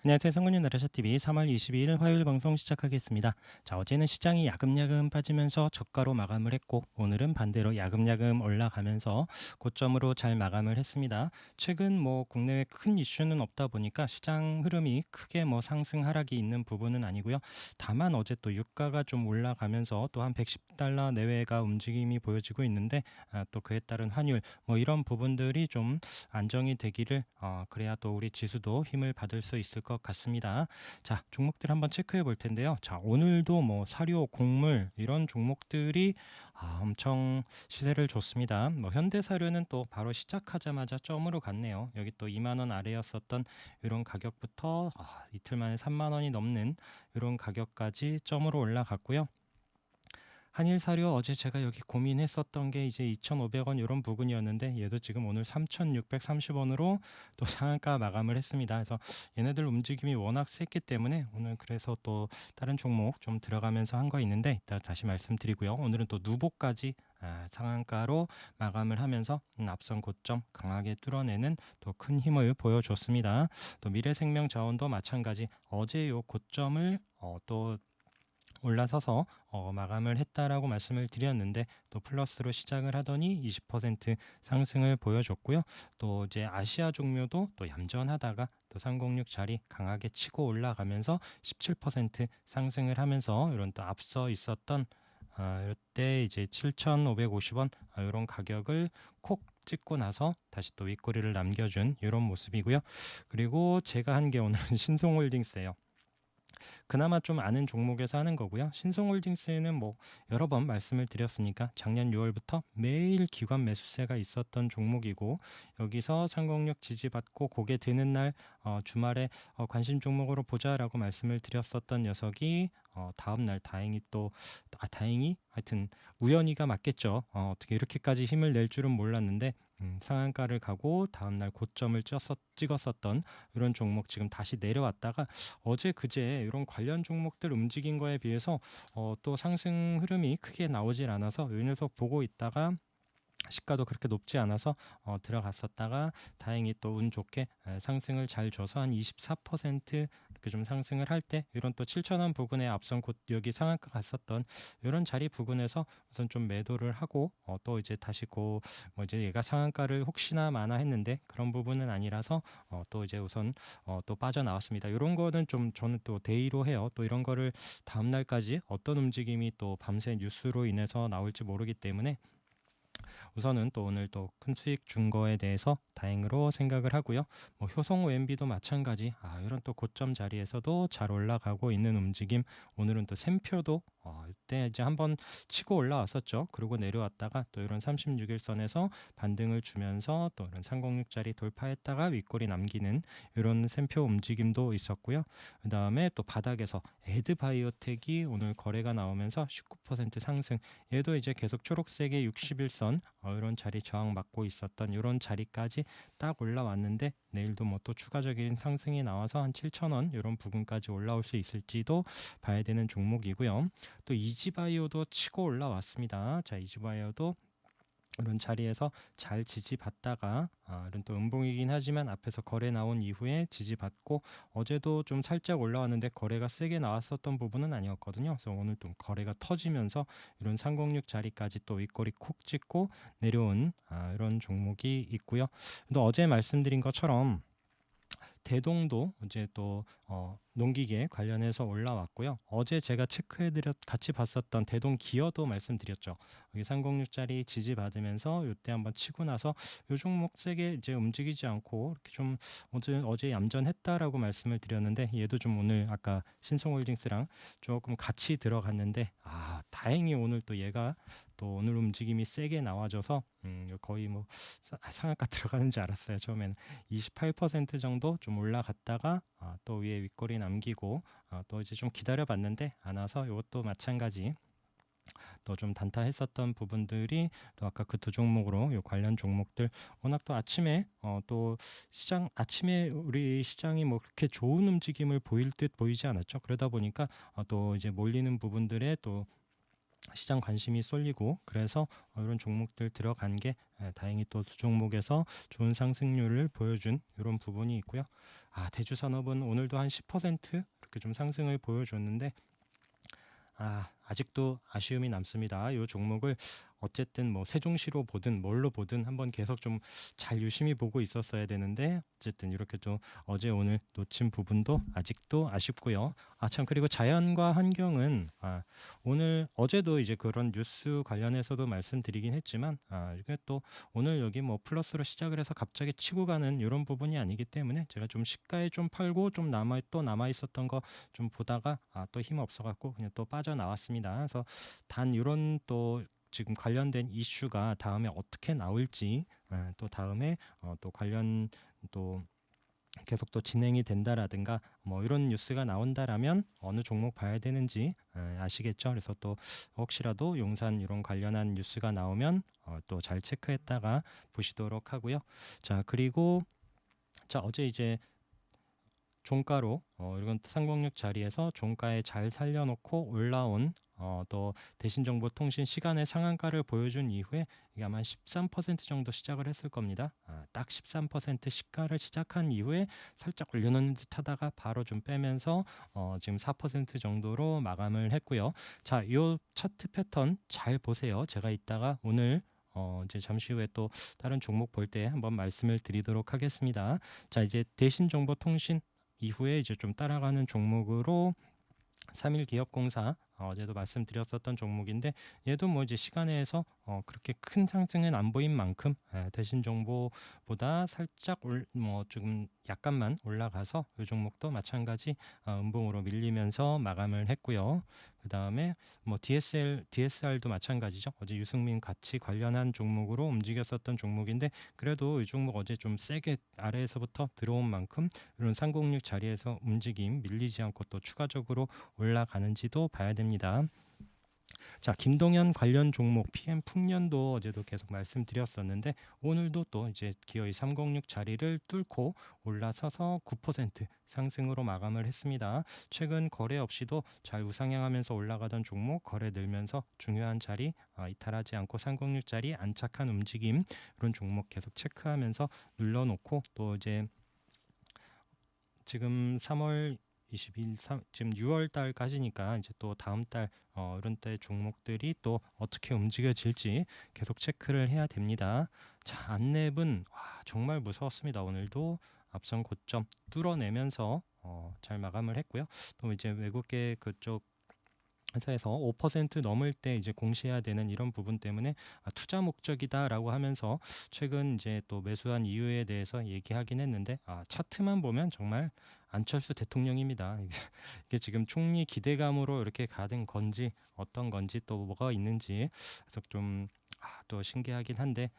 안녕하세요. 성군님 나라샤TV 3월 22일 화요일 방송 시작하겠습니다. 자, 어제는 시장이 야금야금 빠지면서 저가로 마감을 했고, 오늘은 반대로 야금야금 올라가면서 고점으로 잘 마감을 했습니다. 최근 국내외 큰 이슈는 없다 보니까 시장 흐름이 크게 상승 하락이 있는 부분은 아니고요. 다만 어제 또 유가가 좀 올라가면서 또 한 110달러 내외가 움직임이 보여지고 있는데, 또 그에 따른 환율 이런 부분들이 좀 안정이 되기를, 그래야 또 우리 지수도 힘을 받을 수 있을 것 같습니다. 자, 종목들 한번 체크해 볼 텐데요. 자, 오늘도 사료, 곡물 이런 종목들이 엄청 시세를 줬습니다. 현대사료는 또 바로 시작하자마자 점으로 갔네요. 여기 또 2만 원 아래였었던 이런 가격부터 이틀 만에 3만 원이 넘는 이런 가격까지 점으로 올라갔고요. 한일사료 어제 제가 여기 고민했었던 게 이제 2,500원 이런 부분이었는데, 얘도 지금 오늘 3,630원으로 또 상한가 마감을 했습니다. 그래서 얘네들 움직임이 워낙 셌기 때문에 오늘 그래서 또 다른 종목 좀 들어가면서 한 거 있는데, 이따 다시 말씀드리고요. 오늘은 또 누보까지 상한가로 마감을 하면서 앞선 고점 강하게 뚫어내는 또 큰 힘을 보여줬습니다. 또 미래생명자원도 마찬가지 어제 요 고점을 또 올라서서 마감을 했다라고 말씀을 드렸는데, 또 플러스로 시작을 하더니 20% 상승을 보여줬고요. 또 이제 아시아 종묘도 또 얌전하다가 또 306 자리 강하게 치고 올라가면서 17% 상승을 하면서 이런 또 앞서 있었던 이때 이제 7,550원 이런 가격을 콕 찍고 나서 다시 또 윗꼬리를 남겨준 이런 모습이고요. 그리고 제가 한 게 오늘은 신송홀딩스예요. 그나마 좀 아는 종목에서 하는 거고요. 신성홀딩스는 여러 번 말씀을 드렸으니까 작년 6월부터 매일 기관 매수세가 있었던 종목이고, 여기서 306 지지받고 고개 드는 날 주말에 관심 종목으로 보자라고 말씀을 드렸었던 녀석이 다음 날 다행히 또 다행히 하여튼 우연히가 맞겠죠. 어떻게 이렇게까지 힘을 낼 줄은 몰랐는데, 상한가를 가고 다음 날 고점을 찍었었던 이런 종목 지금 다시 내려왔다가 어제 그제 이런 관련 종목들 움직인 거에 비해서 또 상승 흐름이 크게 나오질 않아서 이 녀석 보고 있다가 시가도 그렇게 높지 않아서 들어갔었다가 다행히 또 운 좋게 상승을 잘 줘서 한 24% 이렇게 좀 상승을 할 때 이런 또 7,000원 부근에 앞선 곧 여기 상한가 갔었던 이런 자리 부근에서 우선 좀 매도를 하고 또 이제 다시 이제 얘가 상한가를 혹시나 마나 했는데 그런 부분은 아니라서 또 이제 우선 또 빠져나왔습니다. 이런 거는 좀 저는 또 데이로 해요. 또 이런 거를 다음 날까지 어떤 움직임이 또 밤새 뉴스로 인해서 나올지 모르기 때문에 우선은 또 오늘 또 큰 수익 준 거에 대해서 다행으로 생각을 하고요. 효성 OMB도 마찬가지 이런 또 고점 자리에서도 잘 올라가고 있는 움직임. 오늘은 또 샘표도 이때 이제 한번 치고 올라왔었죠. 그리고 내려왔다가 또 이런 36일선에서 반등을 주면서 또 이런 306짜리 돌파했다가 윗골이 남기는 이런 샘표 움직임도 있었고요. 그 다음에 또 바닥에서 에드바이오텍이 오늘 거래가 나오면서 19% 상승. 얘도 이제 계속 초록색의 61선 이런 자리 저항 맞고 있었던 이런 자리까지 딱 올라왔는데, 내일도 또 추가적인 상승이 나와서 한 7,000원 이런 부분까지 올라올 수 있을지도 봐야 되는 종목이고요. 또 이지바이오도 치고 올라왔습니다. 자, 이지바이오도 이런 자리에서 잘 지지받다가 이런 또 음봉이긴 하지만 앞에서 거래 나온 이후에 지지받고, 어제도 좀 살짝 올라왔는데 거래가 세게 나왔었던 부분은 아니었거든요. 그래서 오늘 또 거래가 터지면서 이런 306 자리까지 또 윗꼬리 콕 찍고 내려온 이런 종목이 있고요. 또 어제 말씀드린 것처럼 대동도 이제 또 농기계 관련해서 올라왔고요. 어제 제가 체크해드렸 같이 봤었던 대동 기어도 말씀드렸죠. 여기 306짜리 지지받으면서 이때 한번 치고 나서 요 종목 세게 이제 움직이지 않고 이렇게 좀 어제 얌전했다라고 말씀을 드렸는데, 얘도 좀 오늘 아까 신성홀딩스랑 조금 같이 들어갔는데 다행히 오늘 또 얘가 또 오늘 움직임이 세게 나와줘서 거의 상한가 들어가는 줄 알았어요. 처음에는 28% 정도 좀 올라갔다가 또 위에 윗꼬리 남기고 또 이제 좀 기다려봤는데 안 와서 이것도 마찬가지 또 좀 단타했었던 부분들이 또 아까 그 두 종목으로 요 관련 종목들 워낙 또 아침에 또 시장 아침에 우리 시장이 그렇게 좋은 움직임을 보일 듯 보이지 않았죠. 그러다 보니까 또 이제 몰리는 부분들에 또 시장 관심이 쏠리고 그래서 이런 종목들 들어간 게 다행히 또 두 종목에서 좋은 상승률을 보여준 이런 부분이 있고요. 대주산업은 오늘도 한 10% 이렇게 좀 상승을 보여줬는데 아직도 아쉬움이 남습니다. 이 종목을 어쨌든 뭐 세종시로 보든 뭘로 보든 한번 계속 좀 잘 유심히 보고 있었어야 되는데 어쨌든 이렇게 또 어제 오늘 놓친 부분도 아직도 아쉽고요. 참 그리고 자연과 환경은 오늘 어제도 이제 그런 뉴스 관련해서도 말씀드리긴 했지만 이게 또 오늘 여기 뭐 플러스로 시작을 해서 갑자기 치고 가는 이런 부분이 아니기 때문에 제가 좀 시가에 좀 팔고 좀 남아 있었던 거 좀 보다가 또 힘 없어갖고 그냥 또 빠져나왔습니다. 그래서 단 이런 또 지금 관련된 이슈가 다음에 어떻게 나올지 또 다음에 또 관련 또 계속 또 진행이 된다라든가 뭐 이런 뉴스가 나온다라면 어느 종목 봐야 되는지 아시겠죠? 그래서 또 혹시라도 용산 이런 관련한 뉴스가 나오면 또 잘 체크했다가 보시도록 하고요. 자, 그리고 어제 이제 종가로 이건 306 자리에서 종가에 잘 살려놓고 올라온 또 대신정보통신 시간의 상한가를 보여준 이후에 이게 아마 13% 정도 시작을 했을 겁니다. 딱 13% 시가를 시작한 이후에 살짝 올려놓는 듯 하다가 바로 좀 빼면서 지금 4% 정도로 마감을 했고요. 자, 이 차트 패턴 잘 보세요. 제가 이따가 오늘 이제 잠시 후에 또 다른 종목 볼 때 한번 말씀을 드리도록 하겠습니다. 자, 이제 대신정보통신 이후에 이제 좀 따라가는 종목으로 3일기업공사 어제도 말씀드렸었던 종목인데 얘도 뭐 이제 시간에서 그렇게 큰 상승은 안 보인 만큼 대신정보보다 살짝 뭐 조금 약간만 올라가서 이 종목도 마찬가지 음봉으로 밀리면서 마감을 했고요. 그 다음에 뭐 DSR도 마찬가지죠. 어제 유승민 같이 관련한 종목으로 움직였었던 종목인데 그래도 이 종목 어제 좀 세게 아래에서부터 들어온 만큼 이런 306 자리에서 움직임 밀리지 않고 또 추가적으로 올라가는지도 봐야 됩니다. 자, 김동연 관련 종목 PM 풍년도 어제도 계속 말씀드렸었는데 오늘도 또 이제 기어이 306 자리를 뚫고 올라서서 9% 상승으로 마감을 했습니다. 최근 거래 없이도 잘 우상향하면서 올라가던 종목 거래 늘면서 중요한 자리 이탈하지 않고 306 자리 안착한 움직임 이런 종목 계속 체크하면서 눌러놓고 또 이제 지금 3월 22일 지금 6월 달까지니까 이제 또 다음 달 이런 때 종목들이 또 어떻게 움직여질지 계속 체크를 해야 됩니다. 자, 안랩은 정말 무서웠습니다. 오늘도 앞선 고점 뚫어내면서 잘 마감을 했고요. 또 이제 외국계 그쪽 회사에서 5% 넘을 때 이제 공시해야 되는 이런 부분 때문에 투자 목적이다라고 하면서 최근 이제 또 매수한 이유에 대해서 얘기하긴 했는데 차트만 보면 정말 안철수 대통령입니다. 이게 지금 총리 기대감으로 이렇게 가는 건지 어떤 건지 또 뭐가 있는지 그래서 좀 또 신기하긴 한데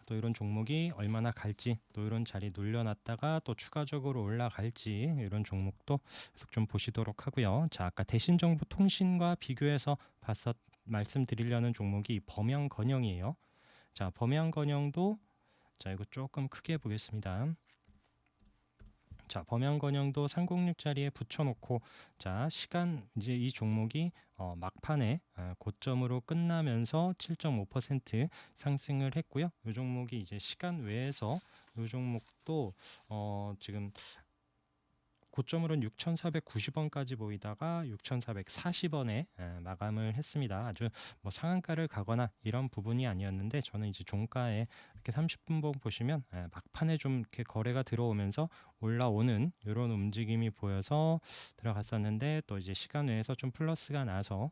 또 이런 종목이 얼마나 갈지 또 이런 자리 눌려놨다가 또 추가적으로 올라갈지 이런 종목도 계속 좀 보시도록 하고요. 자, 아까 대신정보통신과 비교해서 말씀드리려는 종목이 범양건영이에요. 자, 범양건영도 이거 조금 크게 보겠습니다. 자, 범양건영도 306 자리에 붙여놓고 자, 시간 이제 이 종목이 막판에 고점으로 끝나면서 7.5% 상승을 했고요. 이 종목이 이제 시간 외에서 이 종목도 지금 고점으로는 6,490원까지 보이다가 6,440원에 마감을 했습니다. 아주 뭐 상한가를 가거나 이런 부분이 아니었는데 저는 이제 종가에 이렇게 30분봉 보시면 막판에 좀 이렇게 거래가 들어오면서 올라오는 이런 움직임이 보여서 들어갔었는데 또 이제 시간 외에서 좀 플러스가 나서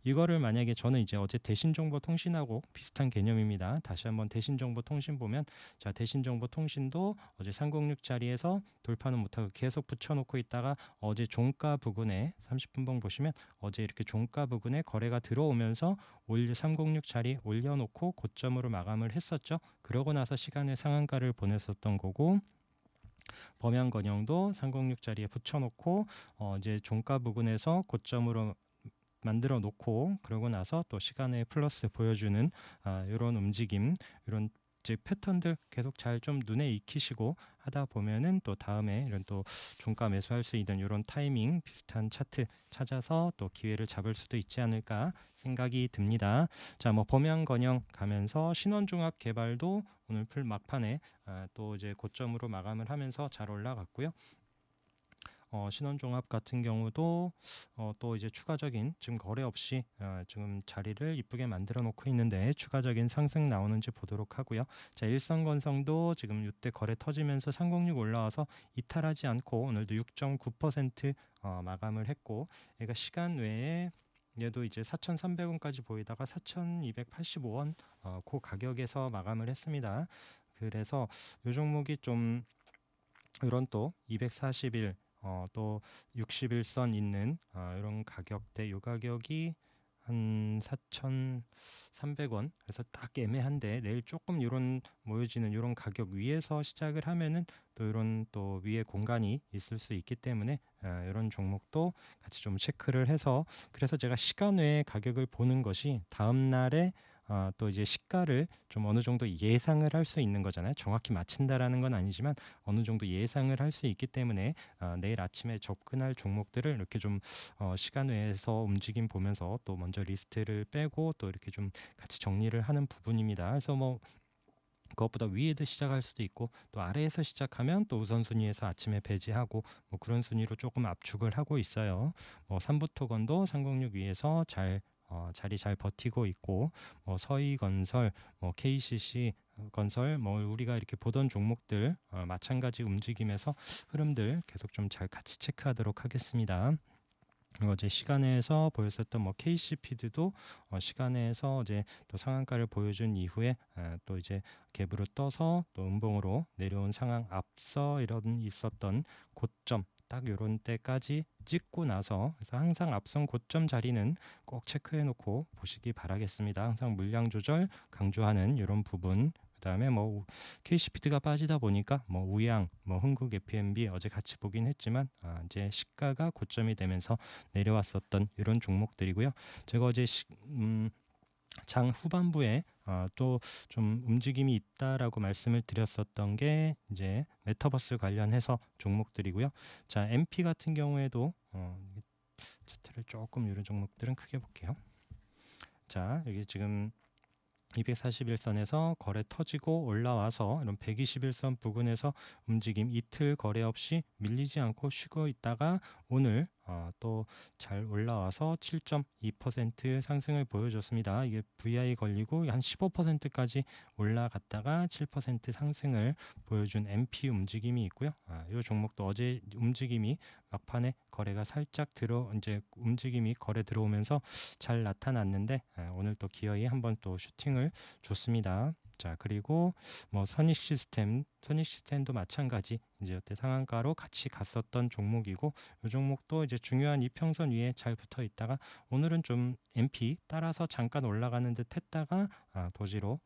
이거를 만약에 저는 이제 어제 대신정보통신하고 비슷한 개념입니다. 다시 한번 대신정보통신 보면 자, 대신정보통신도 어제 306 자리에서 돌파는 못하고 계속 붙여놓고 있다가 어제 종가 부근에 30분봉 보시면 어제 이렇게 종가 부근에 거래가 들어오면서 306 자리 올려놓고 고점으로 마감을 했었죠. 그러고 나서 시간의 상한가를 보냈었던 거고 범양건영도 306 자리에 붙여놓고 이제 종가 부근에서 고점으로 만들어 놓고 그러고 나서 또 시간의 플러스 보여주는 이런 움직임 이런 이제 패턴들 계속 잘 좀 눈에 익히시고 하다 보면은 또 다음에 이런 또 종가 매수할 수 있는 이런 타이밍 비슷한 차트 찾아서 또 기회를 잡을 수도 있지 않을까 생각이 듭니다. 자, 뭐 범양건영 가면서 신원종합 개발도 오늘 풀 막판에 또 이제 고점으로 마감을 하면서 잘 올라갔고요. 신원종합 같은 경우도 또 이제 추가적인 지금 거래 없이 지금 자리를 이쁘게 만들어 놓고 있는데 추가적인 상승 나오는지 보도록 하고요. 자, 일성건성도 지금 이때 거래 터지면서 306 올라와서 이탈하지 않고 오늘도 6.9% 마감을 했고, 얘가 시간 외에 얘도 이제 4,300원까지 보이다가 4,285원 그 가격에서 마감을 했습니다. 그래서 이 종목이 좀 이런 또 241, 또 61선 있는 이런 가격대, 요 가격이 한 4,300원, 그래서 딱 애매한데 내일 조금 이런 모여지는 이런 가격 위에서 시작을 하면은 또 이런 또 위에 공간이 있을 수 있기 때문에 이런 종목도 같이 좀 체크를 해서, 그래서 제가 시간 외에 가격을 보는 것이 다음 날에 또 이제 시가를 좀 어느 정도 예상을 할 수 있는 거잖아요. 정확히 맞춘다라는 건 아니지만 어느 정도 예상을 할 수 있기 때문에 내일 아침에 접근할 종목들을 이렇게 좀 시간 외에서 움직임 보면서 또 먼저 리스트를 빼고 또 이렇게 좀 같이 정리를 하는 부분입니다. 그래서 뭐 그것보다 위에도 시작할 수도 있고 또 아래에서 시작하면 또 우선순위에서 아침에 배제하고 뭐 그런 순위로 조금 압축을 하고 있어요. 뭐 삼부토건도 306 위에서 잘 자리 잘 버티고 있고, 뭐 서희건설, 뭐 KCC 건설, 뭐 우리가 이렇게 보던 종목들 마찬가지 움직임에서 흐름들 계속 좀 잘 같이 체크하도록 하겠습니다. 어제 시간에서 보였었던 뭐 KC피드도 시간에서 이제 또 상한가를 보여준 이후에 또 이제 갭으로 떠서 또 음봉으로 내려온 상황, 앞서 이런 있었던 고점 딱 요런 때까지 찍고 나서, 그래서 항상 앞선 고점 자리는 꼭 체크해 놓고 보시기 바라겠습니다. 항상 물량 조절 강조하는 이런 부분. 그다음에 뭐 KC피드가 빠지다 보니까 뭐 우양, 뭐 흥국 FMB 어제 같이 보긴 했지만 이제 시가가 고점이 되면서 내려왔었던 이런 종목들이고요. 제가 어제 장 후반부에 또 좀 움직임이 있다라고 말씀을 드렸었던 게 이제 메타버스 관련해서 종목들이고요. 자, MP 같은 경우에도 차트를 조금 이런 종목들은 크게 볼게요. 자, 여기 지금 241선에서 거래 터지고 올라와서 이런 121선 부근에서 움직임, 이틀 거래 없이 밀리지 않고 쉬고 있다가 오늘 또 잘 올라와서 7.2% 상승을 보여줬습니다. 이게 VI 걸리고 한 15%까지 올라갔다가 7% 상승을 보여준 MP 움직임이 있고요. 이 종목도 어제 움직임이 막판에 거래가 살짝 이제 움직임이 거래 들어오면서 잘 나타났는데 오늘 또 기어이 한번 또 슈팅을 줬습니다. 자, 그리고 뭐 선익시스템도 마찬가지 이제 여태 상한가로 같이 갔었던 종목이고, 이 종목도 이제 중요한 이평선 위에 잘 붙어 있다가 오늘은 좀 MP 따라서 잠깐 올라가는 듯 했다가 도지로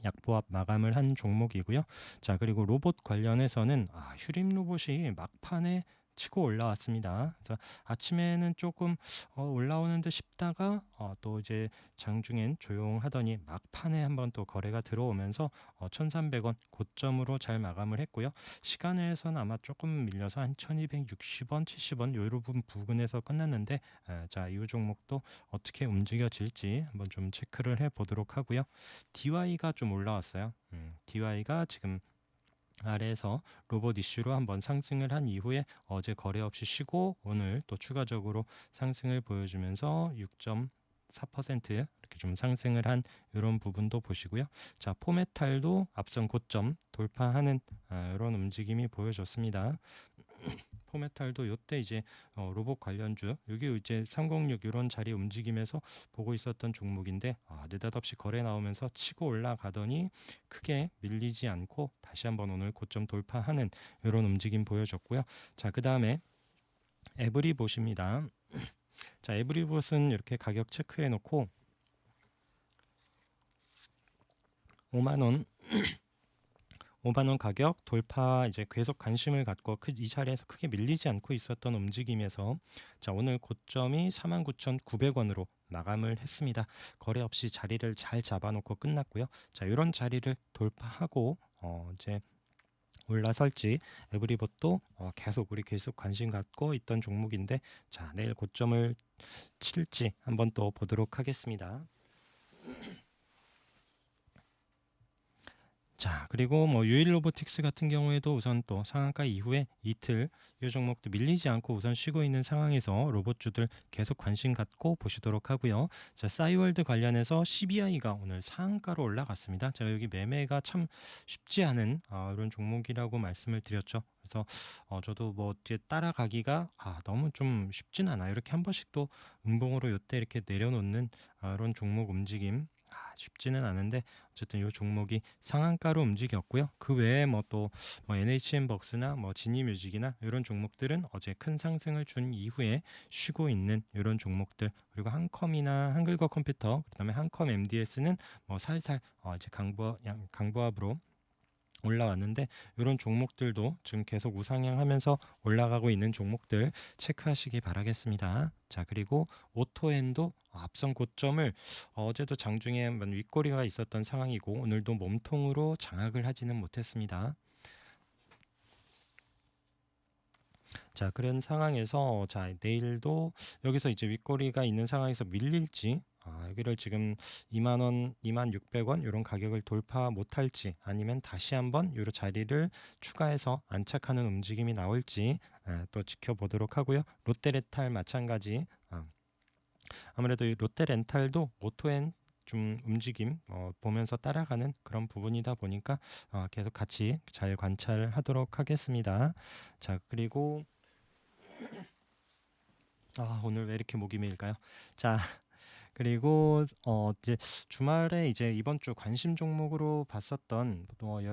약보합 마감을 한 종목이고요. 자, 그리고 로봇 관련해서는 휴림 로봇이 막판에 치고 올라왔습니다. 그래서 아침에는 조금 올라오는 듯 싶다가 또 이제 장중엔 조용하더니 막판에 한번 또 거래가 들어오면서 1,300원 고점으로 잘 마감을 했고요. 시간에서는 아마 조금 밀려서 한 1,260원, 70원 요 부분에서 끝났는데, 자, 이 종목도 어떻게 움직여질지 한번 좀 체크를 해 보도록 하고요. DY가 좀 올라왔어요. DY가 지금 아래에서 로봇 이슈로 한번 상승을 한 이후에 어제 거래 없이 쉬고 오늘 또 추가적으로 상승을 보여주면서 6.4% 이렇게 좀 상승을 한 이런 부분도 보시고요. 자, 포메탈도 앞선 고점 돌파하는 이런 움직임이 보여졌습니다. 포메탈도 요때 이제 로봇 관련주, 여기 이제 306 이런 자리 움직임에서 보고 있었던 종목인데 느닷없이 거래 나오면서 치고 올라가더니 크게 밀리지 않고 다시 한번 오늘 고점 돌파하는 이런 움직임 보여줬고요. 자, 그 다음에 에브리봇입니다. 자, 에브리봇은 이렇게 가격 체크해 놓고 5만 원 가격 돌파 이제 계속 관심을 갖고 이 자리에서 크게 밀리지 않고 있었던 움직임에서, 자, 오늘 고점이 49,900원으로 마감을 했습니다. 거래 없이 자리를 잘 잡아놓고 끝났고요. 자, 이런 자리를 돌파하고 이제 올라설지 에브리봇도 계속 우리 계속 관심 갖고 있던 종목인데, 자, 내일 고점을 칠지 한번 또 보도록 하겠습니다. 자, 그리고 뭐 유일 로보틱스 같은 경우에도 우선 또 상한가 이후에 이틀 이 종목도 밀리지 않고 우선 쉬고 있는 상황에서 로봇주들 계속 관심 갖고 보시도록 하고요. 자, 싸이월드 관련해서 CBI가 오늘 상한가로 올라갔습니다. 제가 여기 매매가 참 쉽지 않은 이런 종목이라고 말씀을 드렸죠. 그래서 저도 뭐 뒤에 따라가기가 너무 좀 쉽진 않아요. 이렇게 한 번씩 또 음봉으로 요때 이렇게 내려놓는 이런 종목 움직임 쉽지는 않은데, 어쨌든 이 종목이 상한가로 움직였고요. 그 외에 뭐 또 NHN벅스나 뭐 지니뮤직이나 이런 종목들은 어제 큰 상승을 준 이후에 쉬고 있는 이런 종목들, 그리고 한컴이나 한글거 컴퓨터, 그다음에 한컴 MDS는 뭐 살살 이제 강보합으로 올라왔는데, 이런 종목들도 지금 계속 우상향하면서 올라가고 있는 종목들 체크하시기 바라겠습니다. 자, 그리고 오토엔도 앞선 고점을 어제도 장중에 윗꼬리가 있었던 상황이고 오늘도 몸통으로 장악을 하지는 못했습니다. 자, 그런 상황에서 자, 내일도 여기서 이제 윗꼬리가 있는 상황에서 밀릴지, 여기를 지금 2만 원, 26,000원 이런 가격을 돌파 못할지, 아니면 다시 한번 이 자리를 추가해서 안착하는 움직임이 나올지 또 지켜보도록 하고요. 롯데레탈 마찬가지. 아무래도 이 롯데렌탈도 오토엔 좀 움직임 보면서 따라가는 그런 부분이다 보니까 계속 같이 잘 관찰하도록 하겠습니다. 자, 그리고 오늘 왜 이렇게 목이 메일까요? 자, 그리고 이제 주말에 이제 이번 주 관심 종목으로 봤었던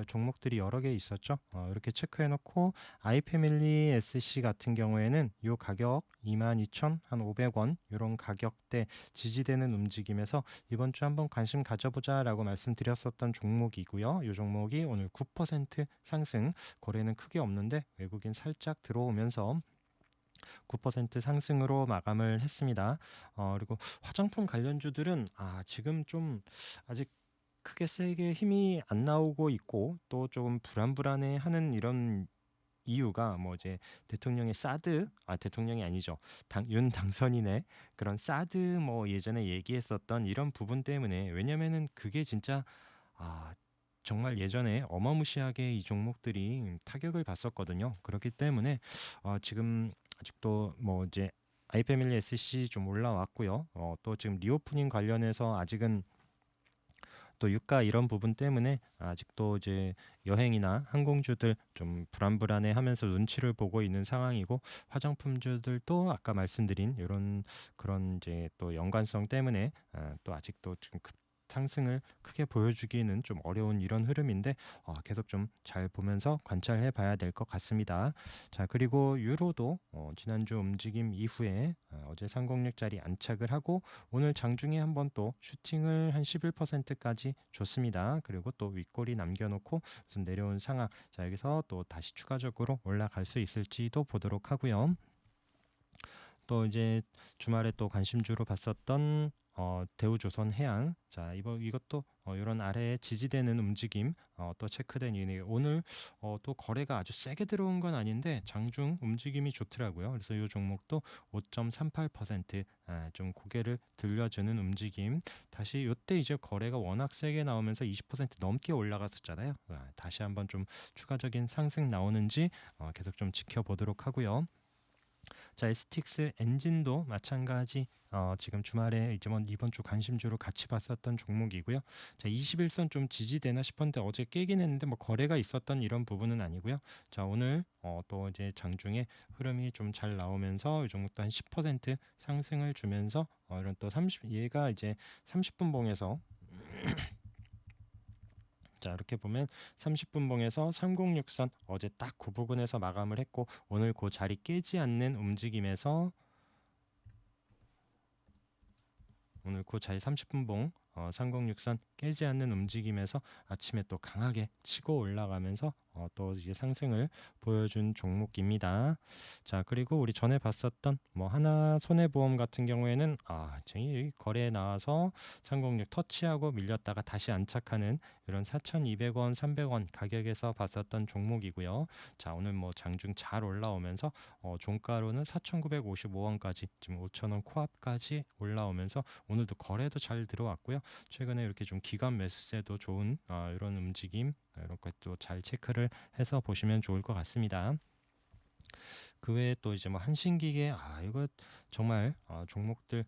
종목들이 여러 개 있었죠. 이렇게 체크해놓고 아이패밀리 SC 같은 경우에는 이 가격 22,500원 이런 가격대 지지되는 움직임에서 이번 주 한번 관심 가져보자라고 말씀드렸었던 종목이고요. 이 종목이 오늘 9% 상승, 거래는 크게 없는데 외국인 살짝 들어오면서 9% 상승으로 마감을 했습니다. 그리고 화장품 관련주들은 지금 좀 아직 크게 세게 힘이 안 나오고 있고, 또 조금 불안불안해하는 이런 이유가 뭐 이제 대통령의 사드, 대통령이 아니죠, 윤 당선인의 그런 사드 뭐 예전에 얘기했었던 이런 부분 때문에, 왜냐면은 그게 진짜 정말 예전에 어마무시하게 이 종목들이 타격을 봤었거든요. 그렇기 때문에 지금 아직도 뭐 이제 아이패밀리 SC 좀 올라왔고요. 또 지금 리오프닝 관련해서 아직은 또 유가 이런 부분 때문에 아직도 이제 여행이나 항공주들 좀 불안불안해하면서 눈치를 보고 있는 상황이고, 화장품주들도 아까 말씀드린 이런 그런 이제 또 연관성 때문에 또 아직도 지금 상승을 크게 보여주기는 좀 어려운 이런 흐름인데, 계속 좀 잘 보면서 관찰해 봐야 될 것 같습니다. 자, 그리고 유로도 지난주 움직임 이후에 어제 306짜리 안착을 하고 오늘 장중에 한번 또 슈팅을 한 11%까지 줬습니다. 그리고 또 윗꼬리 남겨놓고 무슨 내려온 상황, 자, 여기서 또 다시 추가적으로 올라갈 수 있을지도 보도록 하고요. 또 이제 주말에 또 관심주로 봤었던 대우조선해양, 자, 이것도 이런 아래에 지지되는 움직임 또 체크된 이유는 오늘 또 거래가 아주 세게 들어온 건 아닌데 장중 움직임이 좋더라고요. 그래서 이 종목도 5.38% 좀 고개를 들려주는 움직임, 다시 이때 이제 거래가 워낙 세게 나오면서 20% 넘게 올라갔었잖아요. 다시 한번 좀 추가적인 상승 나오는지 계속 좀 지켜보도록 하고요. 자, STX 엔진도 마찬가지 지금 주말에 이번 주 관심주로 같이 봤었던 종목이고요. 자, 21선 좀 지지되나 싶었는데 어제 깨긴 했는데 뭐 거래가 있었던 이런 부분은 아니고요. 자, 오늘 또 이제 장중에 흐름이 좀 잘 나오면서 이 종목도 한 10% 상승을 주면서 이런 또 얘가 이제 30분 봉에서 자, 이렇게 보면 30분 봉에서 3063 어제 딱 그 부분에서 마감을 했고, 오늘 그 자리 깨지 않는 움직임에서 오늘 그 자리 30분 봉 3063 깨지 않는 움직임에서 아침에 또 강하게 치고 올라가면서 또 이제 상승을 보여준 종목입니다. 자, 그리고 우리 전에 봤었던 뭐 하나 손해보험 같은 경우에는 이 거래에 나와서 306 터치하고 밀렸다가 다시 안착하는 이런 4,200원, 300원 가격에서 봤었던 종목이고요. 자, 오늘 뭐 장중 잘 올라오면서 종가로는 4,955원까지 지금 5,000원 코앞까지 올라오면서 오늘도 거래도 잘 들어왔고요. 최근에 이렇게 좀 기관 매수세도 좋은 이런 움직임, 이런 것도 잘 체크를 해서 보시면 좋을 것 같습니다. 그 외에 또 이제 뭐 한신기계 이거 정말 종목들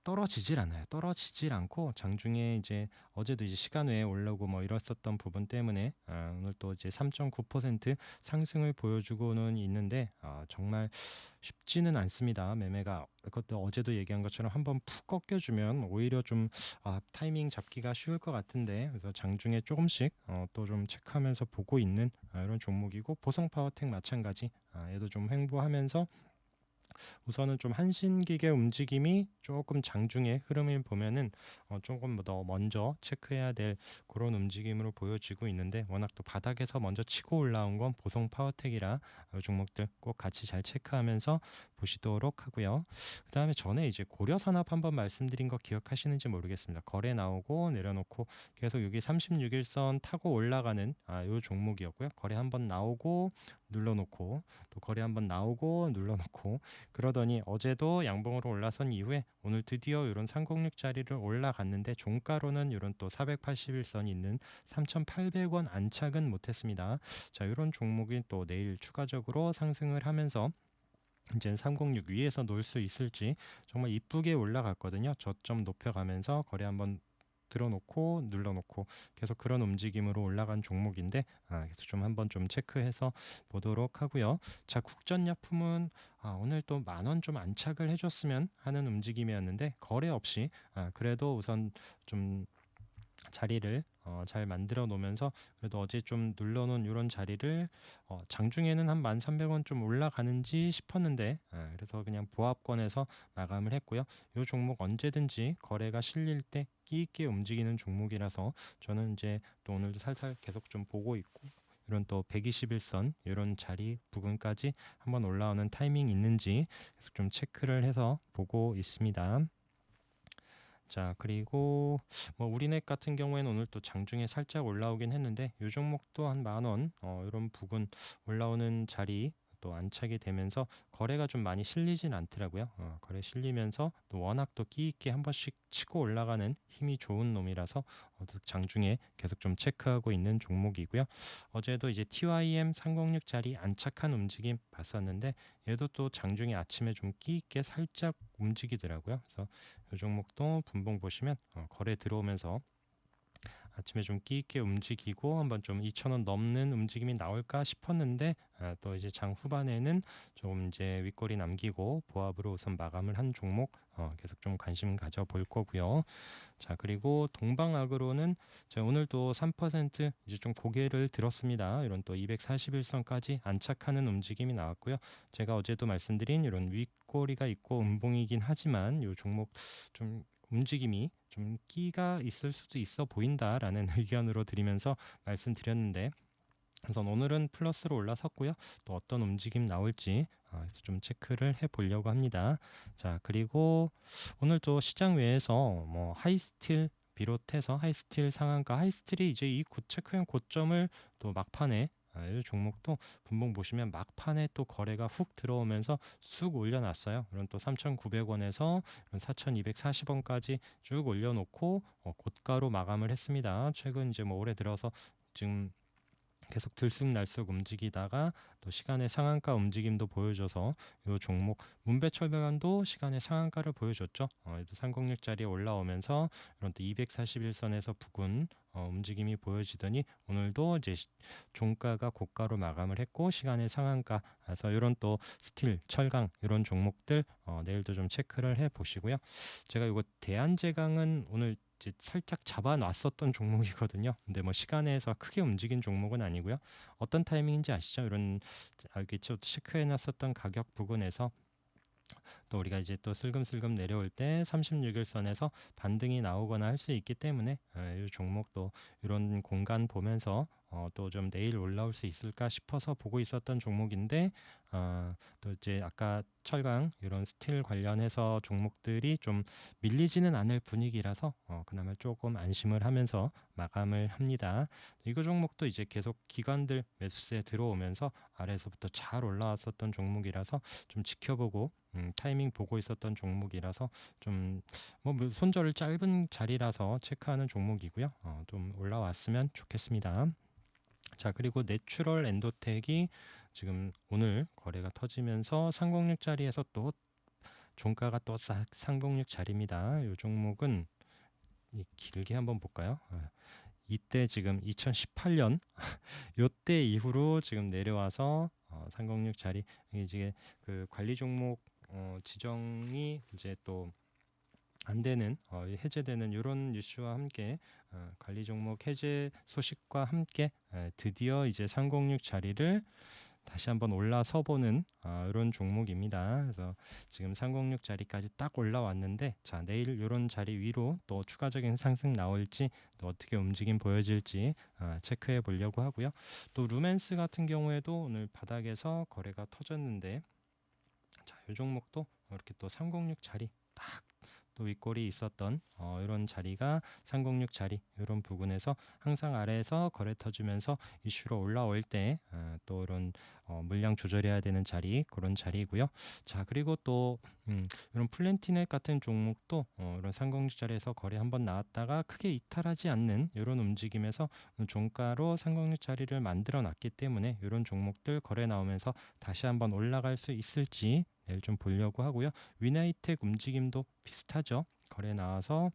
떨어지질 않고 장중에 이제 어제도 이제 시간 외에 올라오고 뭐 이랬었던 부분 때문에 오늘 또 이제 3.9% 상승을 보여주고는 있는데 정말 쉽지는 않습니다. 매매가 그것도 어제도 얘기한 것처럼 한번 푹 꺾여주면 오히려 좀 타이밍 잡기가 쉬울 것 같은데, 그래서 장중에 조금씩 또 좀 체크하면서 보고 있는 이런 종목이고, 보성파워텍 마찬가지 얘도 좀 횡보하면서 우선은 좀 한신기계 움직임이 조금 장중에 흐름을 보면은 조금 더 먼저 체크해야 될 그런 움직임으로 보여지고 있는데, 워낙 또 바닥에서 먼저 치고 올라온 건 보성 파워텍이라 종목들 꼭 같이 잘 체크하면서 보시도록 하고요. 그 다음에 전에 이제 고려산업 한번 말씀드린 거 기억하시는지 모르겠습니다. 거래 나오고 내려놓고 계속 여기 36일선 타고 올라가는 요 종목이었고요. 거래 한번 나오고 눌러놓고 또 거래 한번 나오고 눌러놓고 그러더니 어제도 양봉으로 올라선 이후에 오늘 드디어 이런 306 자리를 올라갔는데, 종가로는 이런 또 481선 있는 3,800원 안착은 못했습니다. 자, 이런 종목이 또 내일 추가적으로 상승을 하면서 이제 306 위에서 놀 수 있을지 정말 이쁘게 올라갔거든요. 저점 높여가면서 거래 한번 들어놓고 눌러놓고 계속 그런 움직임으로 올라간 종목인데, 그래서 좀 한번 좀 체크해서 보도록 하고요. 자, 국전약품은 오늘 또 10,000원 좀 안착을 해줬으면 하는 움직임이었는데, 거래 없이 그래도 우선 좀 자리를 잘 만들어 놓으면서, 그래도 어제 좀 눌러놓은 이런 자리를 장중에는 한 1,300원 좀 올라가는지 싶었는데, 그래서 그냥 보합권에서 마감을 했고요. 이 종목 언제든지 거래가 실릴 때 끼 있게 움직이는 종목이라서 저는 이제 또 오늘도 살살 계속 좀 보고 있고, 이런 또 121선 이런 자리 부근까지 한번 올라오는 타이밍 있는지 계속 좀 체크를 해서 보고 있습니다. 자, 그리고 뭐 우리넥 같은 경우에는 오늘 또 장중에 살짝 올라오긴 했는데, 이 종목도 한 10,000원 이런 부근 올라오는 자리 또 안착이 되면서 거래가 좀 많이 실리진 않더라고요. 거래 실리면서 또 워낙 또 끼 있게 한 번씩 치고 올라가는 힘이 좋은 놈이라서 또 장중에 계속 좀 체크하고 있는 종목이고요. 어제도 이제 TYM 306 자리 안착한 움직임 봤었는데, 얘도 또 장중에 아침에 좀 끼 있게 살짝 움직이더라고요. 그래서 이 종목도 분봉 보시면 거래 들어오면서 아침에 좀 끼 있게 움직이고 한번 좀 2,000원 넘는 움직임이 나올까 싶었는데, 또 이제 장 후반에는 좀 이제 윗꼬리 남기고 보합으로 우선 마감을 한 종목 계속 좀 관심 가져 볼 거고요. 자, 그리고 동방아그로는 제가 오늘도 3% 이제 좀 고개를 들었습니다. 이런 또 241선까지 안착하는 움직임이 나왔고요. 제가 어제도 말씀드린 이런 윗꼬리가 있고 음봉이긴 하지만 이 종목 좀 움직임이 좀 끼가 있을 수도 있어 보인다라는 의견으로 드리면서 말씀드렸는데, 우선 오늘은 플러스로 올라섰고요. 또 어떤 움직임 나올지 좀 체크를 해보려고 합니다. 자, 그리고 오늘 또 시장 외에서 뭐 하이스틸 비롯해서 하이스틸 상한가, 하이스틸이 이제 이 체크형 고점을 또 막판에 이 종목도 분봉 보시면 막판에 또 거래가 훅 들어오면서 쑥 올려놨어요. 이런 또 3,900원에서 4,240원까지 쭉 올려놓고 고가로 마감을 했습니다. 최근 이제 뭐 올해 들어서 지금 계속 들쑥날쑥 움직이다가 또 시간의 상한가 움직임도 보여줘서 이 종목 문배철병환도 시간의 상한가를 보여줬죠. 306짜리에 올라오면서 이런 또 241선에서 부근 움직임이 보여지더니 오늘도 이제 종가가 고가로 마감을 했고 시간의 상한가, 그래서 이런 또 스틸, 철강 이런 종목들 내일도 좀 체크를 해 보시고요. 제가 이거 대한제강은 오늘 이제 살짝 잡아놨었던 종목이거든요. 근데 뭐 시간에서 크게 움직인 종목은 아니고요. 어떤 타이밍인지 아시죠? 이런 알겠죠? 체크해놨었던 가격 부근에서 또 우리가 이제 또 슬금슬금 내려올 때 36일선에서 반등이 나오거나 할 수 있기 때문에 이 종목도 이런 공간 보면서 또 좀 내일 올라올 수 있을까 싶어서 보고 있었던 종목인데, 또 이제 아까 철강 이런 스틸 관련해서 종목들이 좀 밀리지는 않을 분위기라서 그나마 조금 안심을 하면서 마감을 합니다. 이거 종목도 이제 계속 기관들 매수세 들어오면서 아래에서부터 잘 올라왔었던 종목이라서 좀 지켜보고 타이밍 보고 있었던 종목이라서 좀 뭐 손절 짧은 자리라서 체크하는 종목이고요. 좀 올라왔으면 좋겠습니다. 자, 그리고 내추럴 엔도텍이 지금 오늘 거래가 터지면서 306 자리에서 또 종가가 또 306 자리입니다. 이 종목은 길게 한번 볼까요? 이때 지금 2018년 요때 이후로 지금 내려와서 306 자리, 이제 그 관리 종목 지정이 이제 또 안 되는 해제되는 이런 뉴스와 함께 관리 종목 해제 소식과 함께 드디어 이제 306 자리를 다시 한번 올라서 보는 이런 종목입니다. 그래서 지금 306 자리까지 딱 올라왔는데, 자, 내일 이런 자리 위로 또 추가적인 상승 나올지, 또 어떻게 움직임 보여질지 체크해 보려고 하고요. 또 루멘스 같은 경우에도 오늘 바닥에서 거래가 터졌는데, 자, 이 종목도 이렇게 또 306 자리 딱 또 윗골이 있었던 이런 자리가 306 자리 이런 부분에서 항상 아래에서 거래 터지면서 이슈로 올라올 때 또 이런 물량 조절해야 되는 자리, 그런 자리고요. 자, 그리고 또 이런 플랜티넷 같은 종목도 이런 306 자리에서 거래 한번 나왔다가 크게 이탈하지 않는 이런 움직임에서 종가로 306 자리를 만들어 놨기 때문에 이런 종목들 거래 나오면서 다시 한번 올라갈 수 있을지 내일 좀 보려고 하고요. 위나이텍 움직임도 비슷하죠. 거래 나와서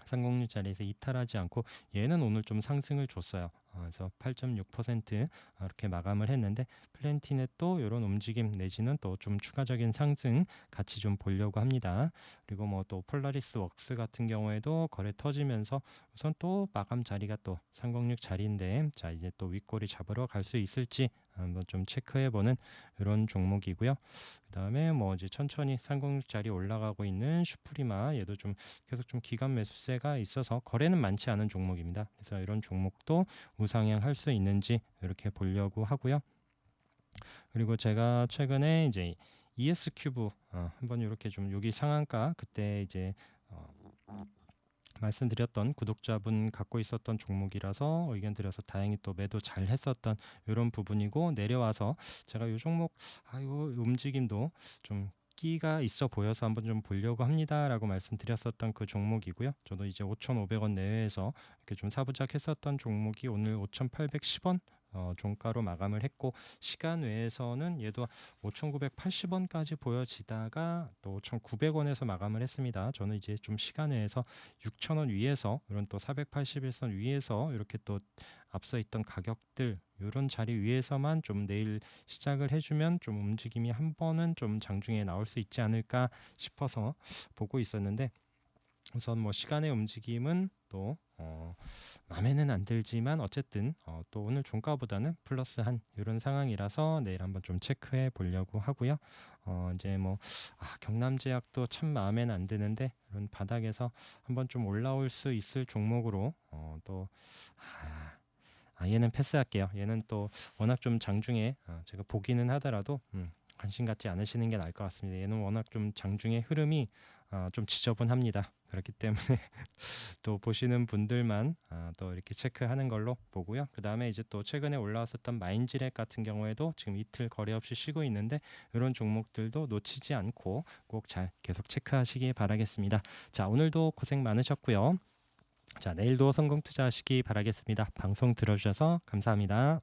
306 자리에서 이탈하지 않고 얘는 오늘 좀 상승을 줬어요. 그래서 8.6% 이렇게 마감을 했는데, 플랜티넷도 이런 움직임 내지는 또 좀 추가적인 상승 같이 좀 보려고 합니다. 그리고 뭐 또 폴라리스 웍스 같은 경우에도 거래 터지면서 우선 또 마감 자리가 또 306 자리인데, 자, 이제 또 윗꼬리 잡으러 갈 수 있을지 한번 좀 체크해보는 이런 종목이고요. 그 다음에 뭐 이제 천천히 306 자리 올라가고 있는 슈프리마, 얘도 좀 계속 좀 기간 매수세가 있어서 거래는 많지 않은 종목입니다. 그래서 이런 종목도 우상향 할 수 있는지 이렇게 보려고 하고요. 그리고 제가 최근에 이제 ES 큐브 한번 이렇게 좀 여기 상한가 그때 이제 말씀드렸던 구독자분 갖고 있었던 종목이라서 의견 드려서 다행히 또 매도 잘 했었던 이런 부분이고, 내려와서 제가 이 종목 요 움직임도 좀 끼가 있어 보여서 한번 좀 보려고 합니다라고 말씀드렸었던 그 종목이고요. 저도 이제 5,500원 내외에서 이렇게 좀 사부작했었던 종목이 오늘 5,810원 종가로 마감을 했고, 시간 외에서는 얘도 5,980원까지 보여지다가 또 5,900원에서 마감을 했습니다. 저는 이제 좀 시간 외에서 6,000원 위에서 이런 또 481선 위에서 이렇게 또 앞서 있던 가격들 이런 자리 위에서만 좀 내일 시작을 해주면 좀 움직임이 한 번은 좀 장중에 나올 수 있지 않을까 싶어서 보고 있었는데, 우선 뭐 시간의 움직임은 또 마음에는 안 들지만 어쨌든 또 오늘 종가보다는 플러스한 이런 상황이라서 내일 한번 좀 체크해 보려고 하고요. 이제 뭐 경남제약도 참 마음에는 안 드는데 이런 바닥에서 한번 좀 올라올 수 있을 종목으로 또 얘는 패스할게요. 얘는 또 워낙 좀 장중에 제가 보기는 하더라도 관심 갖지 않으시는 게 나을 것 같습니다. 얘는 워낙 좀 장중의 흐름이 좀 지저분합니다. 그렇기 때문에 또 보시는 분들만 또 이렇게 체크하는 걸로 보고요. 그 다음에 이제 또 최근에 올라왔었던 마인지렉 같은 경우에도 지금 이틀 거래 없이 쉬고 있는데, 이런 종목들도 놓치지 않고 꼭 잘 계속 체크하시기 바라겠습니다. 자, 오늘도 고생 많으셨고요. 자, 내일도 성공 투자하시기 바라겠습니다. 방송 들어주셔서 감사합니다.